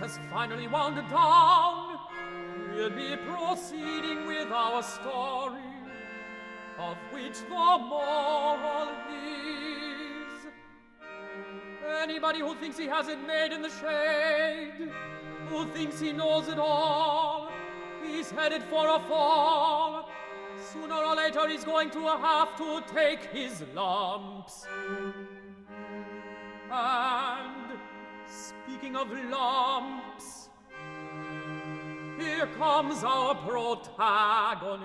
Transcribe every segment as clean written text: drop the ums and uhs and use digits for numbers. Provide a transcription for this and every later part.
Has finally wound down, we'll be proceeding with our story, of which the moral is: anybody who thinks he has it made in the shade, who thinks he knows it all, he's headed for a fall. Sooner or later he's going to have to take his lumps. And speaking of lumps, here comes our protagonist.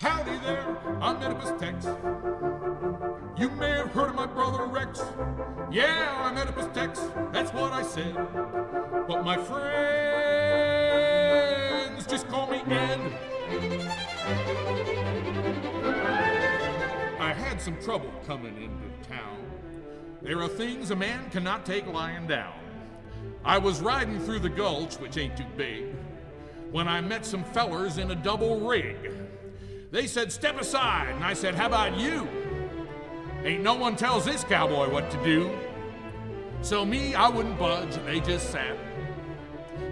Howdy there, I'm Oedipus Tex. You may have heard of my brother Rex. Yeah, I'm Oedipus Tex, that's what I said. But my friends just call me Ed. I had some trouble coming into town. There are things a man cannot take lying down. I was riding through the gulch, which ain't too big, when I met some fellers in a double rig. They said, "Step aside," and I said, "How about you? Ain't no one tells this cowboy what to do." So me, I wouldn't budge, and they just sat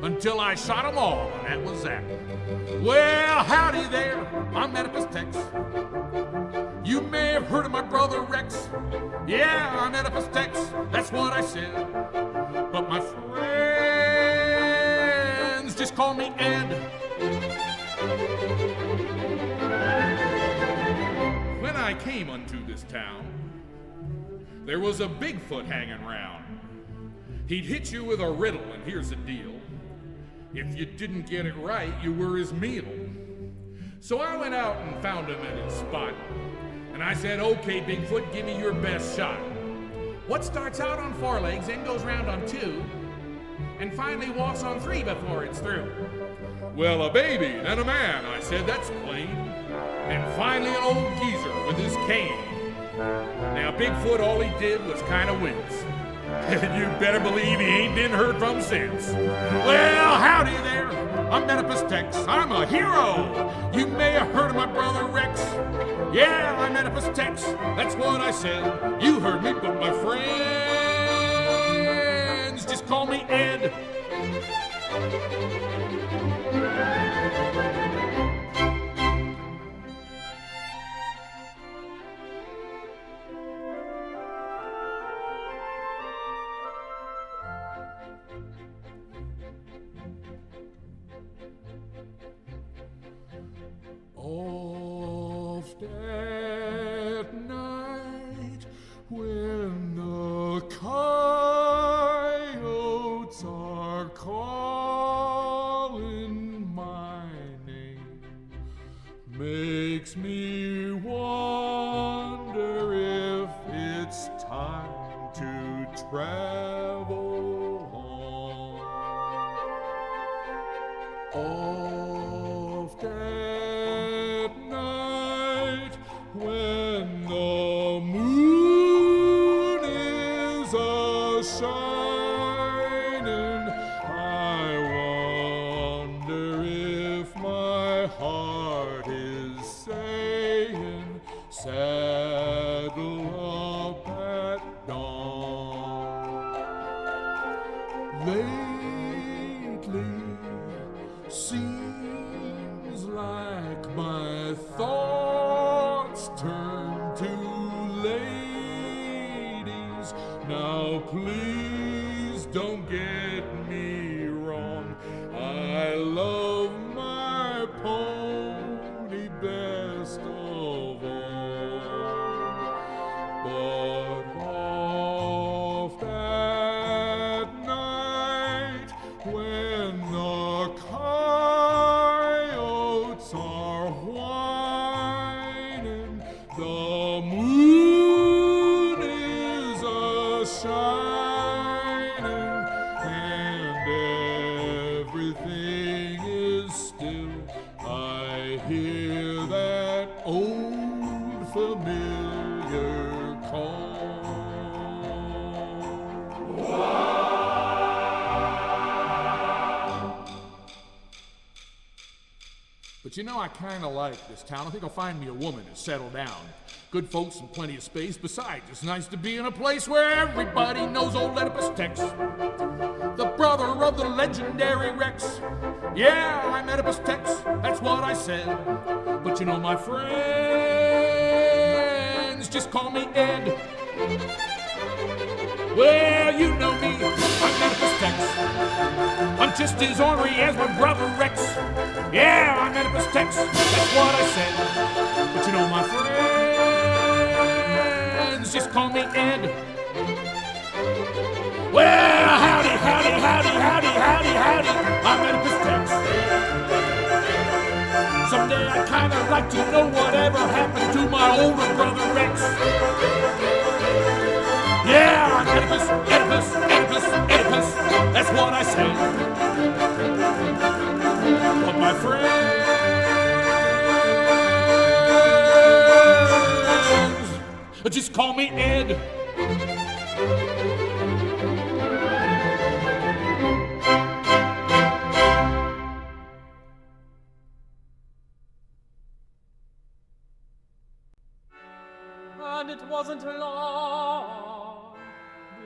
until I shot 'em all, and that was that. Well, howdy there, I'm Oedipus Tex. You may have heard of my brother Rex. Yeah, I'm Oedipus Tex, that's what I said. But my friends just call me Ed. When I came unto this town, there was a Bigfoot hanging round. He'd hit you with a riddle, and here's the deal. If you didn't get it right, you were his meal. So I went out and found him at his spot, and I said, "Okay, Bigfoot, give me your best shot. What starts out on 4 legs, then goes round on 2, and finally walks on 3 before it's through?" "Well, a baby, then a man," I said, "that's plain. And finally an old geezer with his cane." Now, Bigfoot, all he did was kind of wince. And you better believe he ain't been heard from since. Well, howdy there, I'm Oedipus Tex, I'm a hero. You may have heard of my brother Rex. Yeah, I'm Oedipus Tex, that's what I said. You heard me, but my friend Oft at night, when the coyotes are calling my name, makes me wonder if it's time to travel on. Oft at night, when the moon is a-shining, I wonder if my heart is saying, saddle up at dawn. Lately, seems like my thoughts turn to ladies. Now please don't get me wrong, I love my pony best of all. But oft at night, when the coyotes are whining, the moon is a-shining, and everything is still. I hear that old familiar call. But you know, I kind of like this town. I think I'll find me a woman and settle down. Good folks and plenty of space. Besides, it's nice to be in a place where everybody knows old Oedipus Tex, the brother of the legendary Rex. Yeah, I'm Oedipus Tex, that's what I said. But you know, my friends just call me Ed. Well, you know me, I'm Oedipus Tex. I'm just as ornery as my brother Rex. Yeah, I'm Oedipus Tex, that's what I said. But you know, my friends just call me Ed. Well, howdy, howdy, howdy, howdy, howdy, howdy, I'm Oedipus Tex. Someday I'd kind of like to know whatever happened to my older brother Rex. Yeah, I'm Oedipus, Oedipus, Oedipus, Oedipus, that's what I say. But my friends just call me Ed. And it wasn't long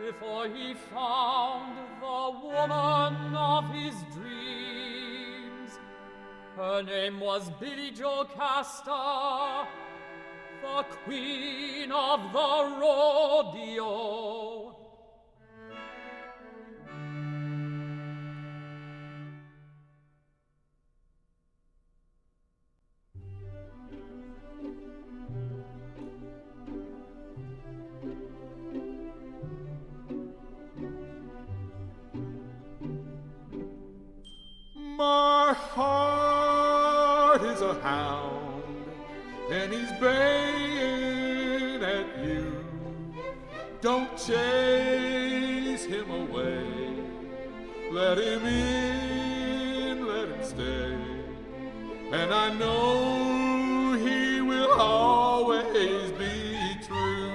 before he found the woman of his dreams. Her name was Billie Joe Casta, the queen of the rodeo. My heart is a hound, and he's baying at you. Don't chase him away. Let him in, let him stay. And I know he will always be true.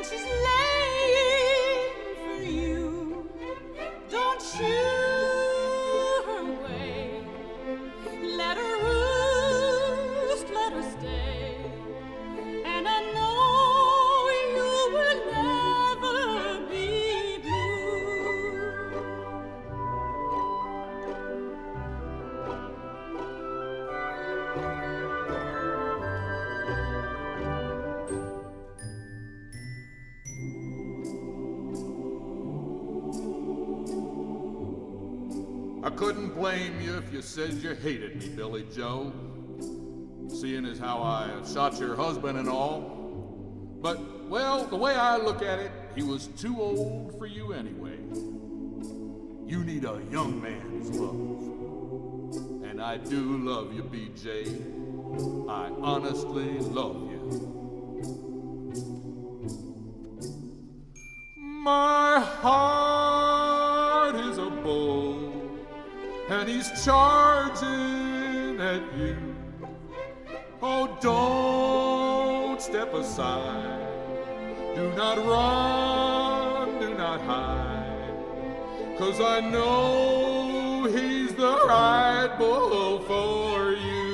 She's laying for you. Don't choose I couldn't blame you if you said you hated me, Billie Joe, seeing as how I shot your husband and all. But, well, the way I look at it, he was too old for you anyway. You need a young man's love. And I do love you, BJ. I honestly love you. My heart is a bull, and he's charging at you. Oh, don't step aside. Do not run, do not hide. 'Cause I know he's the right bull for you.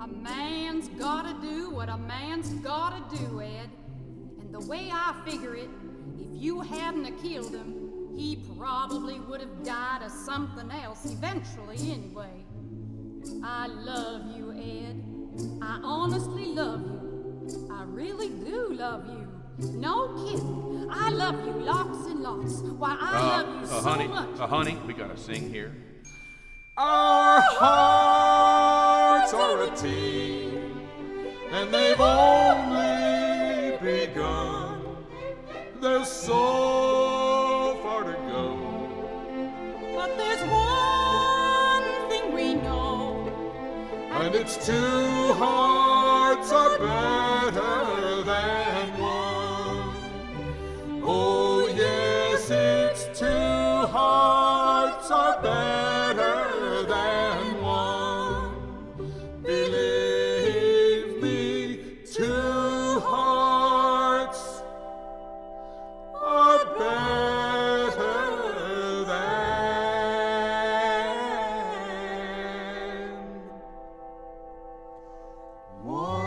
A man's gotta do what a man's gotta do, Ed. And the way I figure it, if you hadn't have killed him, he probably would have died of something else eventually anyway. I love you, Ed. I honestly love you. I really do love you. No kidding. I love you lots and lots. Why, I love you so much. Honey, we gotta sing here. Our hearts are a team, and they've only begun. There's so far to go. But there's one thing we know, and it's two hearts are better than one. Oh yes, it's two hearts are better than one. Believe me, two hearts are better than one.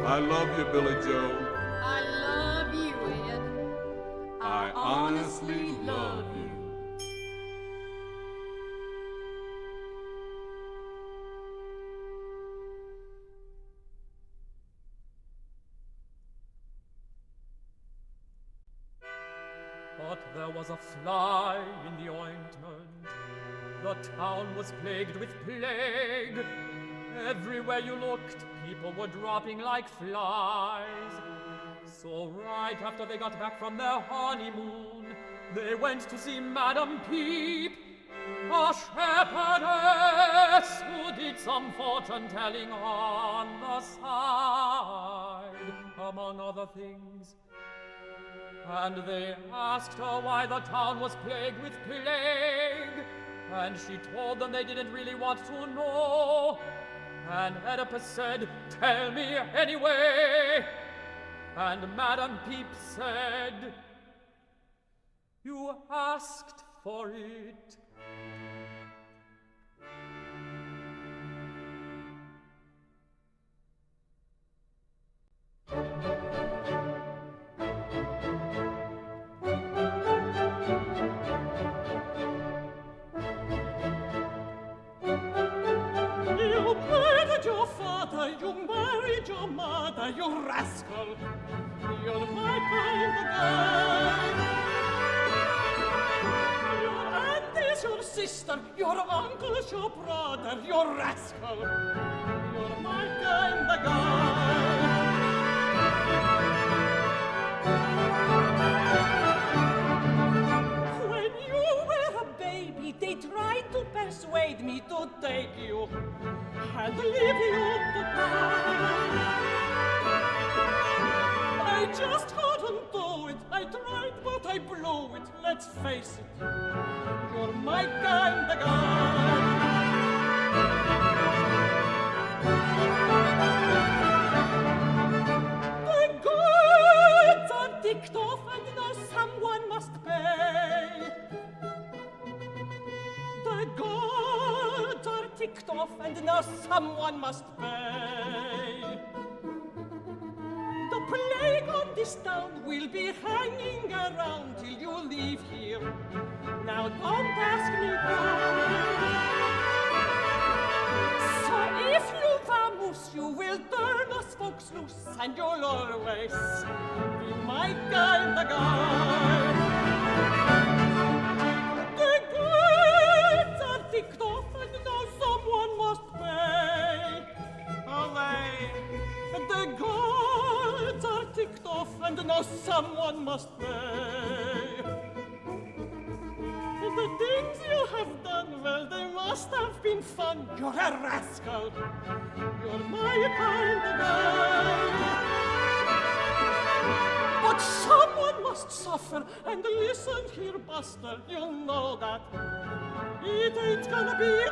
I love you, Billie Joe. I love you, Ed. I honestly love you. But there was a fly in the ointment. The town was plagued with plague. Everywhere you looked, people were dropping like flies. So right after they got back from their honeymoon, they went to see Madame Peep, a shepherdess who did some fortune-telling on the side, among other things. And they asked her why the town was plagued with plague, and she told them they didn't really want to know. And Oedipus said, "Tell me anyway." And Madame Peep said, "You asked for it." You murdered your father, you married your mother, you rascal. You're my kind of guy. Your aunt is your sister, your uncle's your brother, you rascal. You're my kind of guy. When you were a baby, they tried to persuade me to take you and leave you to die. I just couldn't do it. I tried, but I blew it. Let's face it, you're my kind of guy. The goods are ticked off, and now someone must pay. The goods are ticked off, and now someone must pay. The plague on this town will be hanging around till you leave here. Now don't ask me why. and you'll always be my kind of guy. The gates are ticked off and now someone must pay. The gates are ticked off and now someone must pay. The things you have done, well, they must have been fun. You're a rascal. You're my kind of guy. But someone must suffer, and listen here, Buster, you know that it ain't gonna be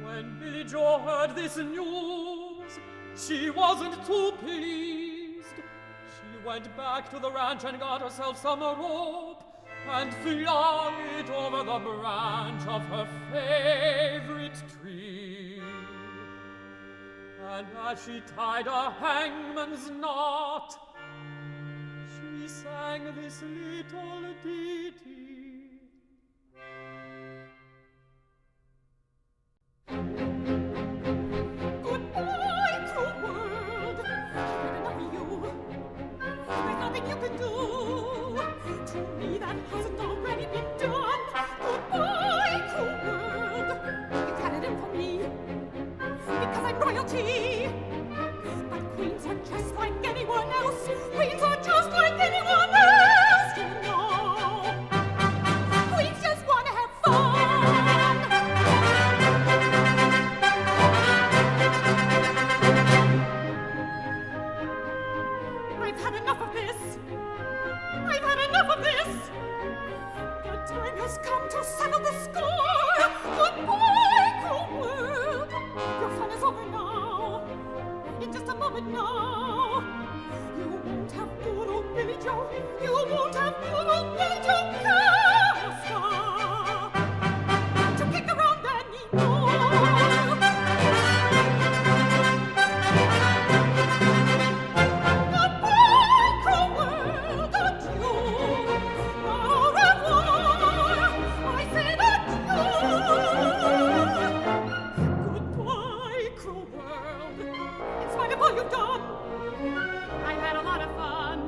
When Billie Joe heard this news, she wasn't too pleased. She went back to the ranch and got herself some rope and flung it over the branch of her favorite tree. And as she tied a hangman's knot, she sang this little ditty. Goodbye, cruel world. I've had enough of you. There's nothing you can do to me that hasn't already been done. Goodbye, cruel world. You've had it in for me because I'm royalty. But queens are just like anyone else. Queens are just like anyone else, you know. Queens just want to have fun. I've had enough of this. I've had enough of this. The time has come to settle the score. Goodbye, cruel world. Your fun is over now. In just a moment now. You won't have good old Billie Joe. You won't have good old Billie Joe Casta to kick around anymore. Goodbye, cruel world, adieu. Au revoir, I said adieu. Goodbye, cruel world. In spite of all you've done, I've had a lot of fun.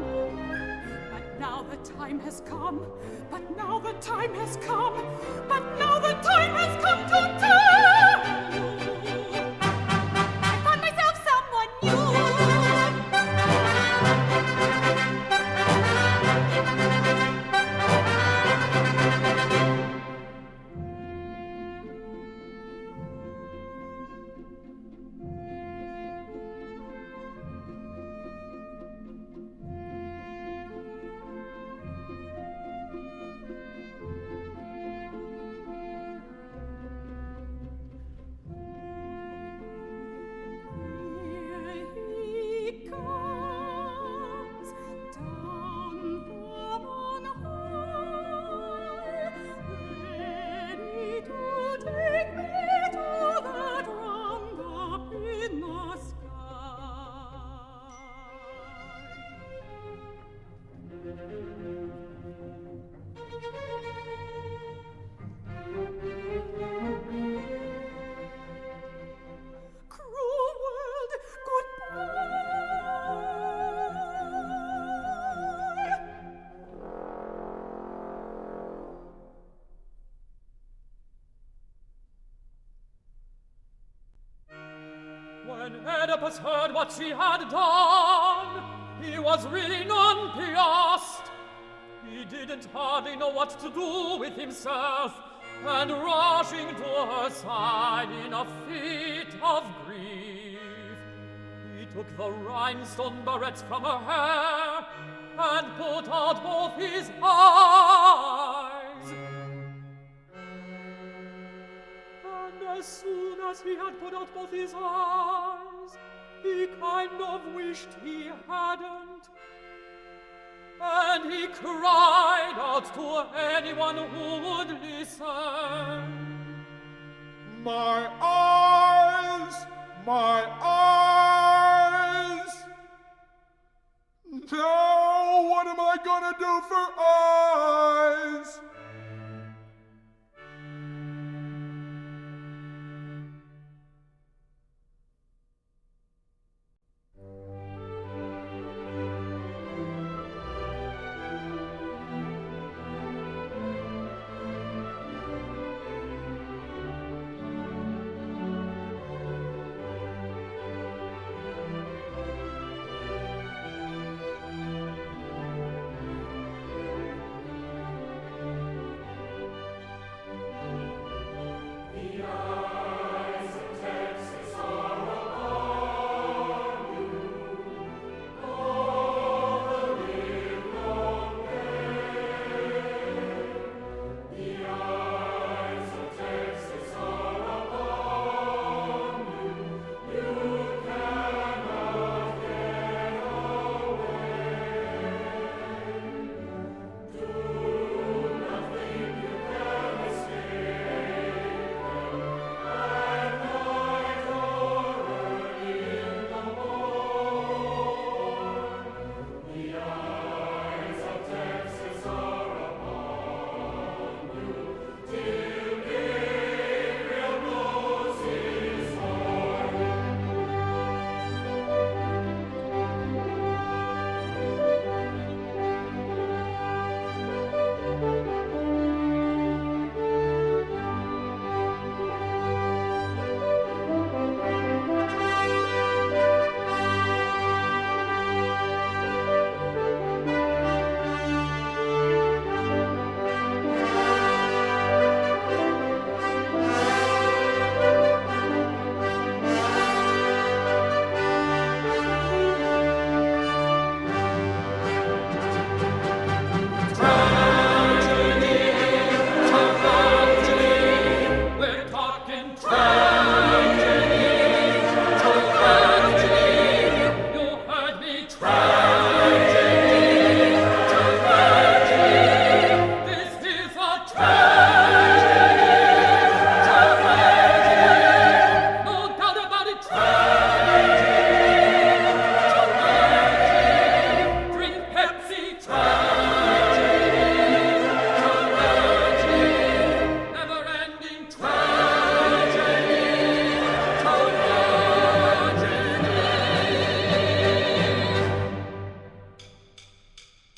But now the time has come. But now the time has come. But now the time has come to tell you. I found myself someone new. When Oedipus heard what she had done, he was really nonplussed. He didn't hardly know what to do with himself, and rushing to her side in a fit of grief, he took the rhinestone barrettes from her hair and put out both his eyes. And as soon as he had put out both his eyes, he kind of wished he hadn't. And he cried out to anyone who would listen. My eyes! My eyes! Oh, what am I gonna do for eyes?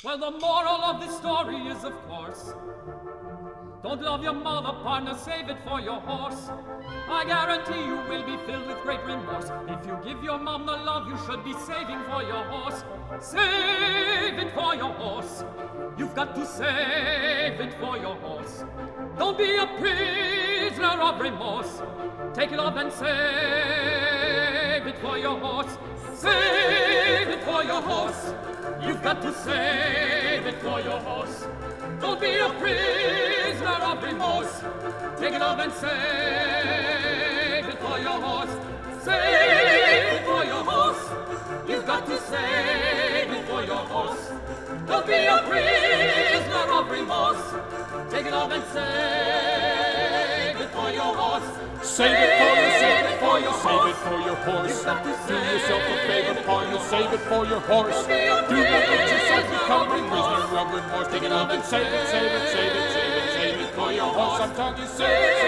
Well, the moral of this story is, of course, don't love your mother, partner, save it for your horse. I guarantee you will be filled with great remorse. If you give your mom the love you should be saving for your horse, save it for your horse. You've got to save it for your horse. Don't be a prisoner of remorse. Take it off and save it for your horse. Save it for your horse. You've got to save it for your horse. Don't be a prisoner of remorse. Take it off and save it for your horse. Save it for your horse. You've got to save it for your horse. Don't be a prisoner of remorse. Take it off and save it for your horse. Save it for your, save it for your, save it for your horse. Do yourself a favor, partner, save it for your horse. Do not let yourself become a prisoner of remorse. Take it off and save it, save it, save it, save it, save it for your horse. I'm telling you, save it.